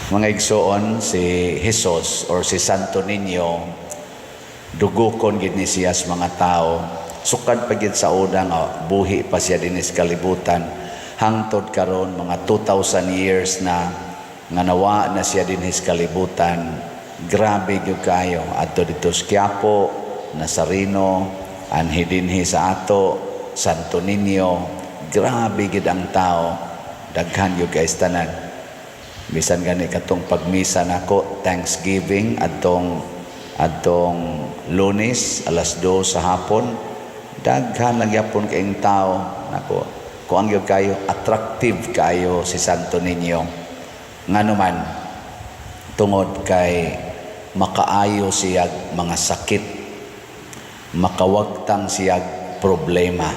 Mga igsoon, si Jesus or si Santo Niño, dugukon gid ni siya sa mga tao. Sukad pa gid sa una nga buhi pa siya dinis kalibutan. Hangtod karon mga 2,000 years na nga nawa na siya dinis kalibutan. Grabe gyud kayo adto dito sa Quiapo, Nazareno, anhi dinhi sa ato, Santo Niño. Grabe gid ang tao. Daghan gyud guys tanan. Bisan gani katong pagmisa nako Thanksgiving adtong Lunes alas 2 sa hapon, daghan lang yapon kaayong tao nako. Kuang gyud kayo attractive kayo si Santo Niño. Nganuman tungod kay makaayo siya mga sakit, makawagtang siya problema.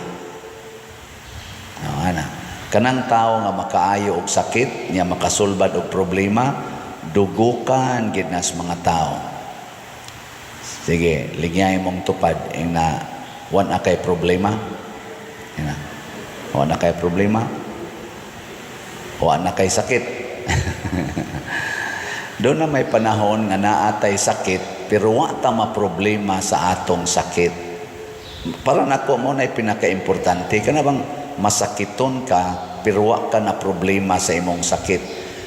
Ana kanang tao nga makaayo og sakit niya makasulbad og problema, dugukan gid nas mga tao. Sige, ligyay mong tupad ing na wan na kay problema. Ina. Wan na kay problema. Wan na kay sakit. Doon na may panahon nga naatay sakit pero wa ta maproblema sa atong sakit. Para nako mo na pinaka-importante kana bang masakiton ka pero wa ka na problema sa imong sakit.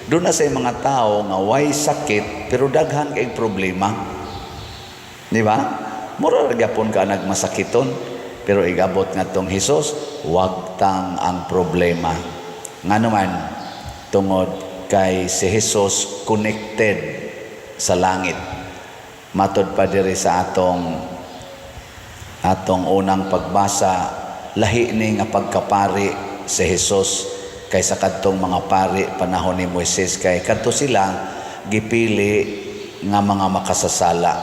Doon na sa mga tao nga way sakit pero daghan kay problema. Di ba? Mura ra gyapon ka nagmasakiton pero igabot ngadtong Hesus wag tang ang problema. Nganuman tungod kay si Hesus connected sa langit. Matod pa diri sa atong unang pagbasa, lahi ni nga pagkapari si Jesus kaysa kadtong mga pari panahon ni Moises, kay kadto sila gipili nga mga makasasala,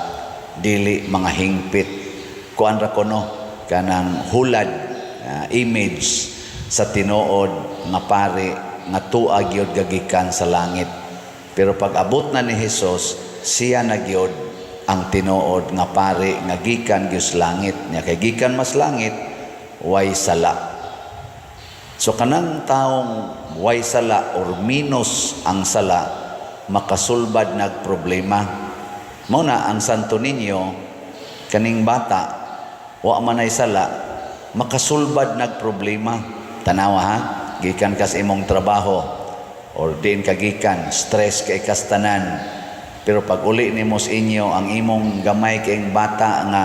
dili mga hingpit. Kuan ra kono kanang hulad, image sa tinuod nga pari nga tuwa gyud gagikan sa langit. Pero pag abot na ni Jesus, siya na gyud ang tinuod nga pari nga gikan gyud sa langit. Nya kay gikan mas langit way sala. So kanang taong way sala or minus ang sala makasulbad nag problema. Mao na ang Santo Niño kaning bata wa man ay sala makasulbad nag problema. Tanawa ha, gikan kas imong trabaho or din kagikan stress kay kastanan. Pero pag uli nimo sa inyo ang imong gamay kay bata nga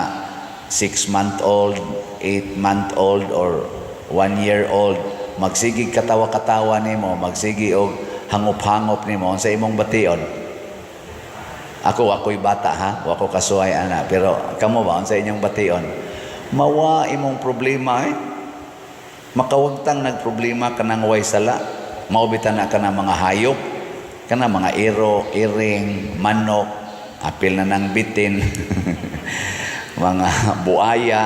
6-month-old, 8-month-old, or 1-year-old, magsigig katawa-katawa nimo, magsigi og hangop-hangop nimo sa imong bation. Ako'y bata ha, ako kasuhay ana, pero kamo ba sa inyong bation? Mawa imong problema makawagtang nagproblema kanang way sala. Maubitan na kanang mga hayop, kanang mga iro, iring, manok, apil na nang bitin. Mga buaya,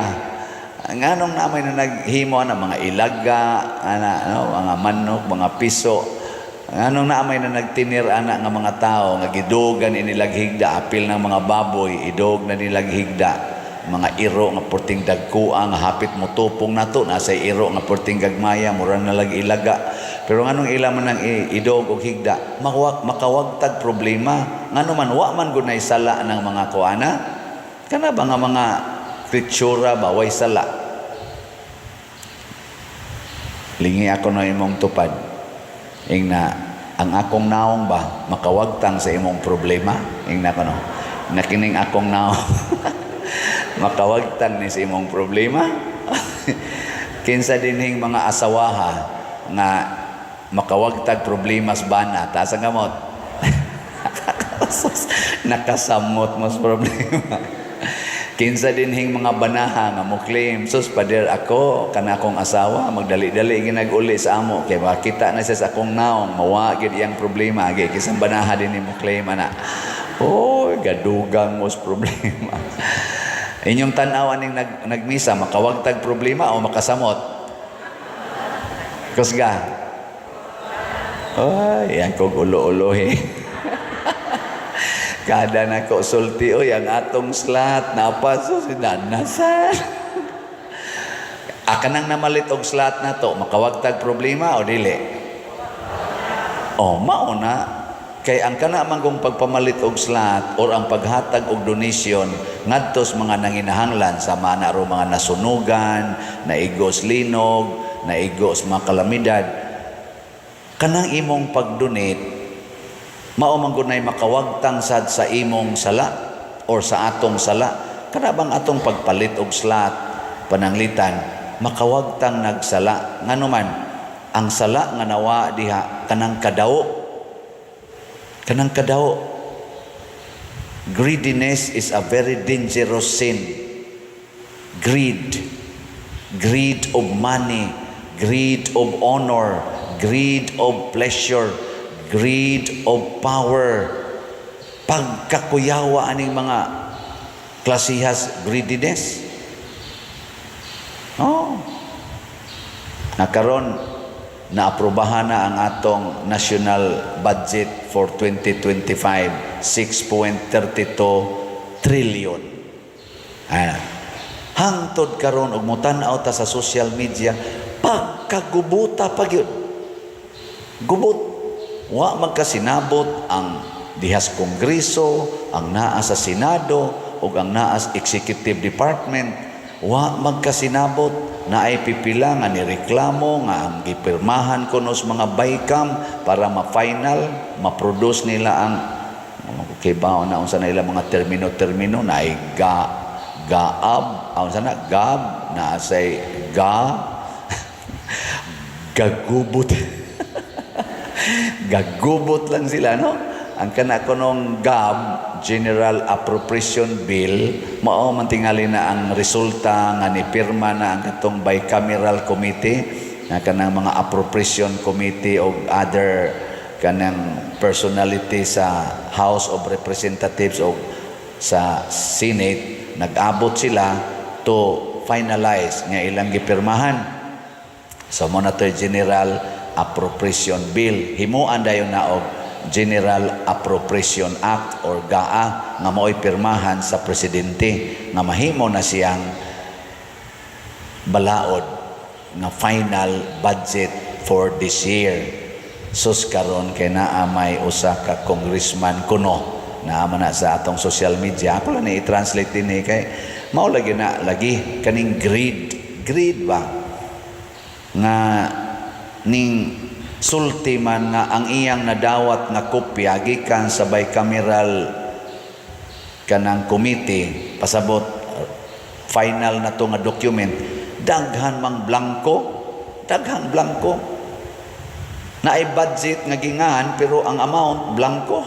nganong namay na naghimo na mga ilaga, mga manok, mga piso, nganong namay na nagtinir ana nga mga tao nga gidugan inilag higda, apil ng mga baboy idog na nilag higda, mga iro nga porting dagkua nga hapit mo tupong nato nasa iro nga porting gagmaya mura na lag ilaga. Pero nganong ila man ang idog og higda makawagtag problema, ngano man wa man gunay sala ng mga kuana. Kana ba nga mga kritsura ba way sala? Lingi ako na imong tupad. Ing na ang akong naong ba makawagtang sa imong problema? Ing na ko no. Nakining akong naong makawagtang ni sa imong problema. Kinsa dinhing mga asawaha nga makawagtag problema sa bana ta sa gamot. Nakasamot mo sa problema. Kinsa dinhing mga banaha nga mo claim, sus pader ako kana akong asawa magdali-dali ginag-uli sa amo kay makita na siya sa akong naong mawa gid iyang problema agi kisang banaha din mo claim ana. Oy gadugang mo sa problema. Inyong tan-awan ning nagmisa makawagtag problema o makasamot? Kusga. Ay, yan kong ulo-ulohi. Kada na ko sulti o ang atong slat napaso si nanasan. Akanang namalit og slat na to makawagtag problema o dili? O mauna Kay ang kana man kung pagpamalit og slot or ang paghatag og donation ngadto sa mga nanginahanglan sa manaro mga nasunugan, naigos linog, naigos mga kalamidad, kanang imong pag-donate mao man gud nay makawagtang sad sa imong sala or sa atong sala. Kana bang atong pagpalit og slot pananglitan makawagtang nagsala nganuman ang sala nga nawa diha kanang kadawo. Greediness is a very dangerous sin. Greed of money, greed of honor, greed of pleasure, greed of power. Pagkakuyawa aning mga klasihas greediness. Nakaron naaprubahan na ang atong national budget for 2025, 6.32 trillion. Hangtod karon og mutan-aw ta sa social media, pagkagubuta pagyud. Gubot. Wa magkasinabot ang dihas kongreso, ang naa sa senado ug ang naa sa executive department. Wa magkasinabot na ay pipila nga nireklamo nga ang gipirmahan kunos mga baycam para ma-final, ma-produce nila ang kibaw na unsa na ila mga termino na ay gaab, unsa na gab na say gagubot. Gagubot lang sila, no? Ang kana kunong GAB, General Appropriation Bill, mao man tingali na ang resulta nga nipirma na ang katong bicameral committee, na kanang mga appropriation committee o other kanang personality sa House of Representatives o sa Senate, nag-abot sila to finalize nga ilang gipirmahan. So mo na to General Appropriation Bill. Himuan dayon na og General Appropriation Act or GAA nga mao'y pirmahan sa presidente nga mahimo na siyang balaod nga final budget for this year. Sus karon kay naa may usa ka congressman kuno na man sa atong social media. Ako lang i-translate din kay mao lagi na lagi kaning greed ba nga ning sulti man nga ang iyang nadawat nga kopya gikan sa bicameral kanang committee pasabot final na to nga document daghan blanco na ay budget nga gingan pero ang amount blanco.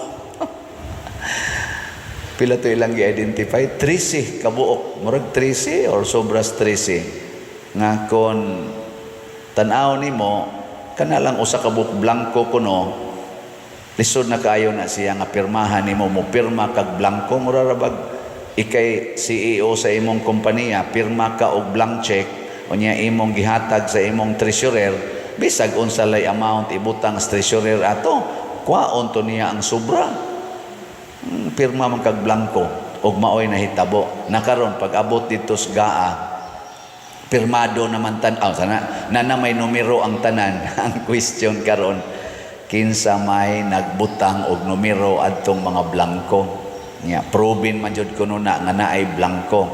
Pila to ilang gi-identify 13 kabuok murag 13 or sobras 13 nga kon tan-aw nimo kana lang usa ka buok blanco kuno lisod na kaayo na siya nga pirmahan nimo mo pirma kag blanco mura ra bag ikay CEO sa imong kompanya pirma ka og blank check unya imong gihatag sa imong treasurer bisag unsa lay amount ibutang sa treasurer ato kwaon to niya ang sobra pirma man kag blanco og maoy nahitabo nakaron pag abot dito sa GAA pirmado naman tan-aw sana na may numero ang tanan. Ang question karon kinsa may nagbutang og numero adtong mga blanco nya proven man jud kuno na nga naay blanco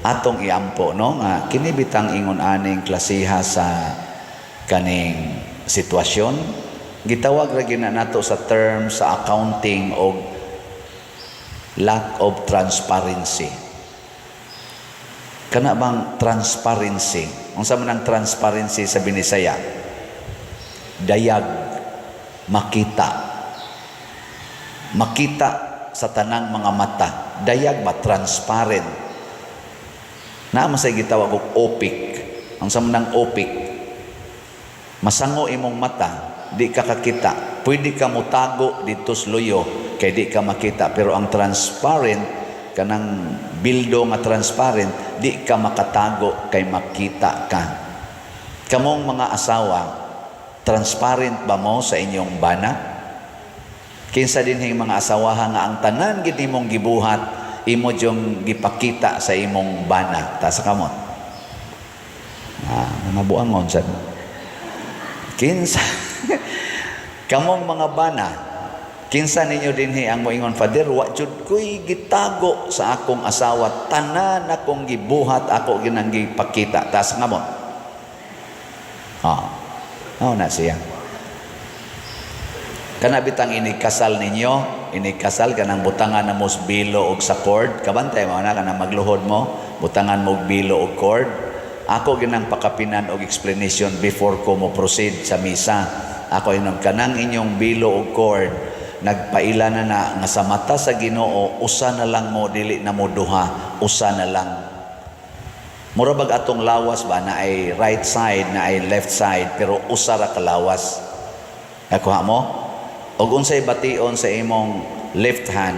atong iampo no nga kini bitang ingon aning klasiha sa kaning sitwasyon gitawag ra gyud nato sa term sa accounting og lack of transparency. Kana bang transparency? Unsa man ang transparency sa Binisaya? Dayag, makita. Makita sa tanang mga mata. Dayag ba transparent? Naman sa gitawag og opik. Unsa man ang opik? Masango imong mata, di ka kakita. Pwede ka mutago dito sa luyo kay di ka makita, pero ang transparent kanang bildo nga transparent di ka makatago kay makita ka. Kamong mga asawa transparent ba mo sa inyong bana? Kinsa dinhing mga asawahan nga ang tanan gid nimong gibuhat imo jong gipakita sa imong bana ta sa kamot. Mga buangon sad. Kinsa kamong mga bana Kinsa ninyo dinhi ang moingon, Father, wa jud ko'y gitago sa akong asawa, tanan akong gibuhat, ako ginang gipakita. Tas nga mo. Na siya. Kanabitang inikasal ninyo, inikasal kanang butangan na mos bilo og sa cord, kabantay mo na kanang magluhod mo, butangan mo og bilo og cord. Ako ginang pakapinan og explanation before ko mo proceed sa misa. Ako inon kanang inyong bilo og cord, nagpaila na nga sa mata sa Ginoo, usa na lang mo, dili na mo duha, usa na lang. Mura bag atong lawas ba na ay right side, na ay left side, pero usa ra ka lawas. Nakuha mo? Og unsay bation sa imong left hand,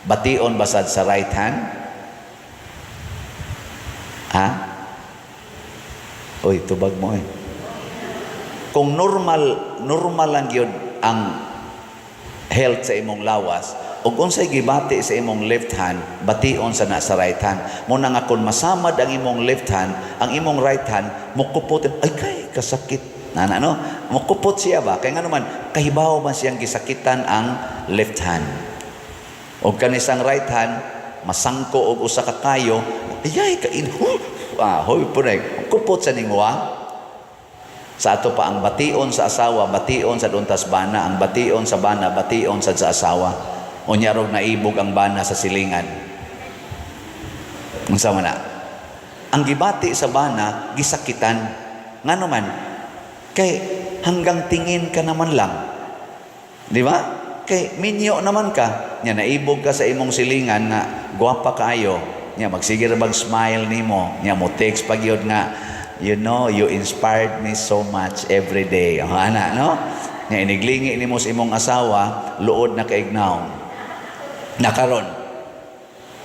bation basad sa right hand? Ha? Uy, tubag mo eh. Kung normal lang yun ang health sa imong lawas, ug unsay gibati sa imong left hand, bation sa na sa right hand. Muna nga kung masamad ang imong left hand, ang imong right hand mukupot, ay kay kasakit na no, mukupot siya ba kay nga naman kahibaw man siyang gisakitan ang left hand. Og kanisang right hand masangko og usa ka kayo, ay kain hoy punay kupot sa nimo Sa ato pa ang bation sa asawa, bation sa duntas bana, ang bation sa bana, bation sa asawa. Unya rog naibog ang bana sa silingan. Unsa man na? Ang gibati sa bana gisakitan. Ngano man? Kay hanggang tingin ka naman lang. Di ba? Kay minyo naman ka. Nya naibog ka sa imong silingan na gwapa kaayo. Nya magsige ra bag smile nimo. Nya mo text pagyod nga, you know, you inspired me so much every day. Ana, no? Nga iniglingi ni mo sa imong asawa, luod na kaignaw. Nakaron,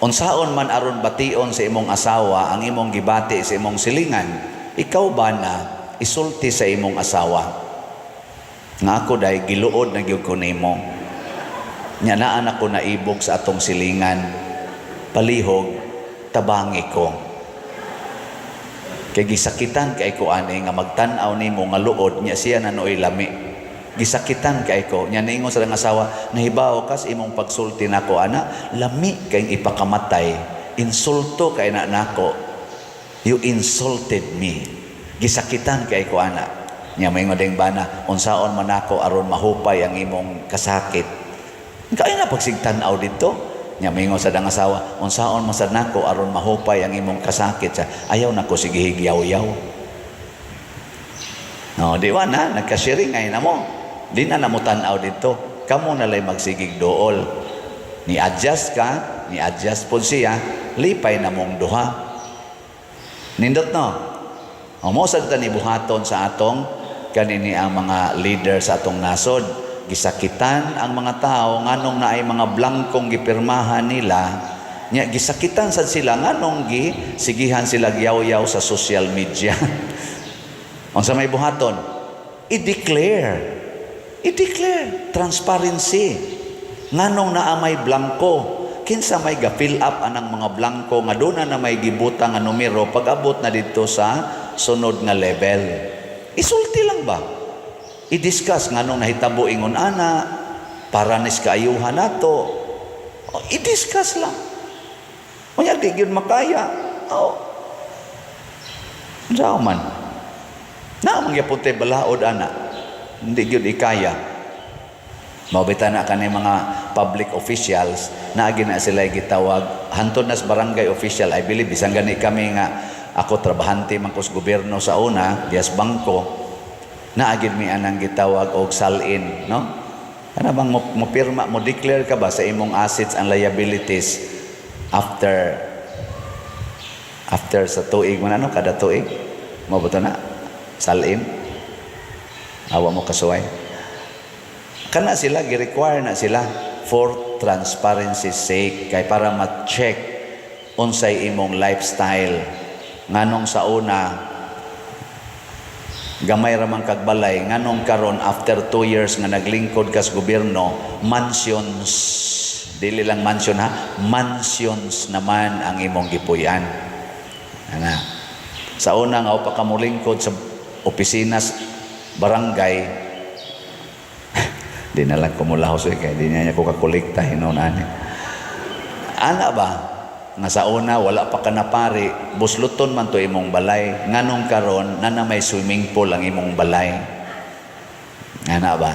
unsaon man aron bation sa imong asawa, ang imong gibati sa imong silingan, ikaw ba na isulti sa imong asawa? Nga ako dahil giluod na gyud ko nimo. Nya naan ako naibog sa atong silingan, palihog, tabangi ko. Kay gisakitan kay ko ani nga magtan-aw nimo nga luod nya siya nanoy lami. Gisakitan kay ko nya niingon sa asawa, nahibaw kas imong pagsulti nako ana, lami kay ipakamatay, insulto kay na nako. You insulted me. Gisakitan kay ko ana. Nya may ngodeng bana, unsaon man nako aron mahupay ang imong kasakit. Kay na pagsigtan-aw dito. Nya mingon sa dang asawa, unsaon man sad nako aron mahupay ang imong kasakit sa ayaw nako sige higyaw-yaw. No, di ba na nagka-sharing ay namo. Di na namo tan-aw dito. Kamo na lay magsigig dool. Ni adjust ka, ni adjust pud siya, lipay na mong duha. Nindot no. Amo sad ta ni buhaton sa atong kanini ang mga leader sa atong nasod. Gisakitan ang mga tao nganong na ay mga blangkong gipirmahan nila, nya gisakitan sad sila nganong sigihan sila giyaw-yaw sa social media. Unsa may buhaton? I-declare transparency. Nganong naa may blangko, kinsa may ga-fill up anang mga blangko nga duna na may gibutang nga numero pag-abot na dito sa sunod nga level. Isulti lang ba? I-discuss nga nung nahitabo ingon ana para nis kaayuhan nato. I-discuss lang. Unya di gyud makaya. Sao man. Na man gyapon tay balaod ana. Hindi gyud ikaya. Mabita na kanay mga public officials na gina sila gitawag hantod nas barangay official. I believe bisang gani kami nga ako trabahante man ko sa gobyerno sa una, dias bangko. Naagid mi anang gitawag og salin, no? Ano bang mo pirma, mo declare ka ba sa imong assets and liabilities after sa tuig man ano kada tuig? Mo ba na salin? Awa mo kasuway. Kana sila gi-require na sila for transparency sake kay para ma-check unsay imong lifestyle. Nganong sa una gamay ramang kagbalay nganong karon after 2 years nga naglingkod kas gobyerno, mansions, dili lang mansion ha, mansions naman ang imong gipuy-an. Ana. Sa una nga upa ka molingkod sa opisina barangay Di na lang kumulahos kaya di niya ko kakolekta hinunan. Ana ba? Nga sa una, wala pa ka na pari, busluton man to imong balay. Nganong karon na may swimming pool ang imong balay. Ana ba?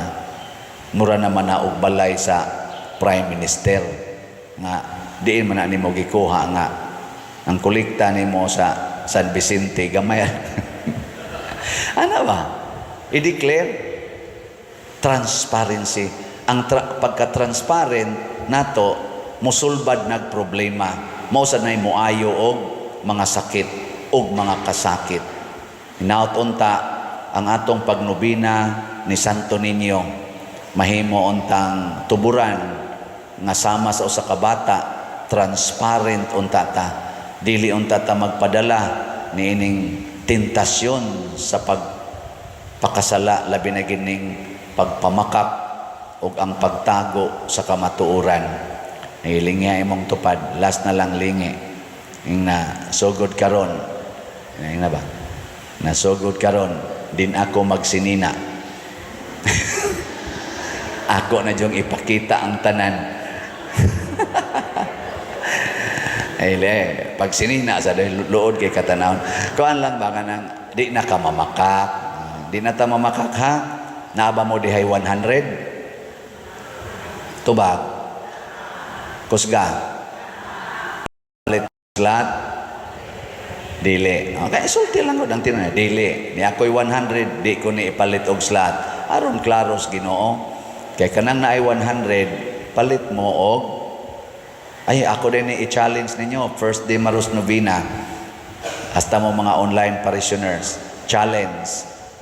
Mura naman na og balay sa Prime Minister. Nga, diin man na nimo gikuha nga. Ang kolekta nimo sa San Vicente, gamay. Ano ba? I-declare transparency. Ang pagka-transparent nato musulbad nagproblema. Mao sa nay moayo og mga sakit og mga kasakit. Hinaut-unta ang atong pagnubina ni Santo Niño mahimo untang tuburan nga sama sa usa ka bata, transparent unta ta. Dili unta ta magpadala niining tentasyon sa pagpakasala labi na gining pagpamakak o ang pagtago sa kamatuoran. Nahilingi imong tupad, last na lang lingi. Yung na sugod karon. Yung na ba? Na sugod karon, din ako magsinina. Ako na diyong ipakita ang tanan. Ay pag sinina sa luod kay katanawon. Kuan lang ba nang di na ka mamakak. Di na ta mamakak ha? Naaba mo dihay 100? Tubag? Kusga? Palit slat? Dili. Okay, sulti lang ko ang tinanay. Dili. Ni ako'y 100, di ko ni ipalit og slat. Aron klaros Ginoo. Kay kanang naay 100, palit mo og ay ako din i-challenge ninyo first day Maros Novena. Hasta mo mga online parishioners, challenge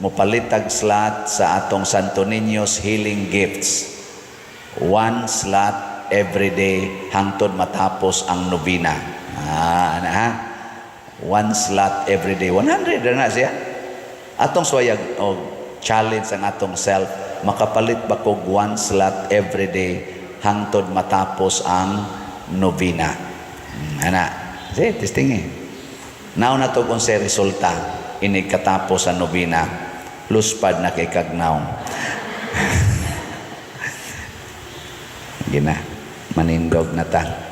mo palitag slot sa atong Santo Niño's Healing Gifts. 1 slot every day hangtod matapos ang novena. Ana ha? 1 slot every day. 100 na siya. Atong swayag og challenge ang atong self. Makapalit ba kog 1 slot every day hangtod matapos ang novena. Ana. Sige, testing eh. Now na to kung sa resulta inig katapos ang novena. Luspad na kay kagnaw. Gina, manindog na ta.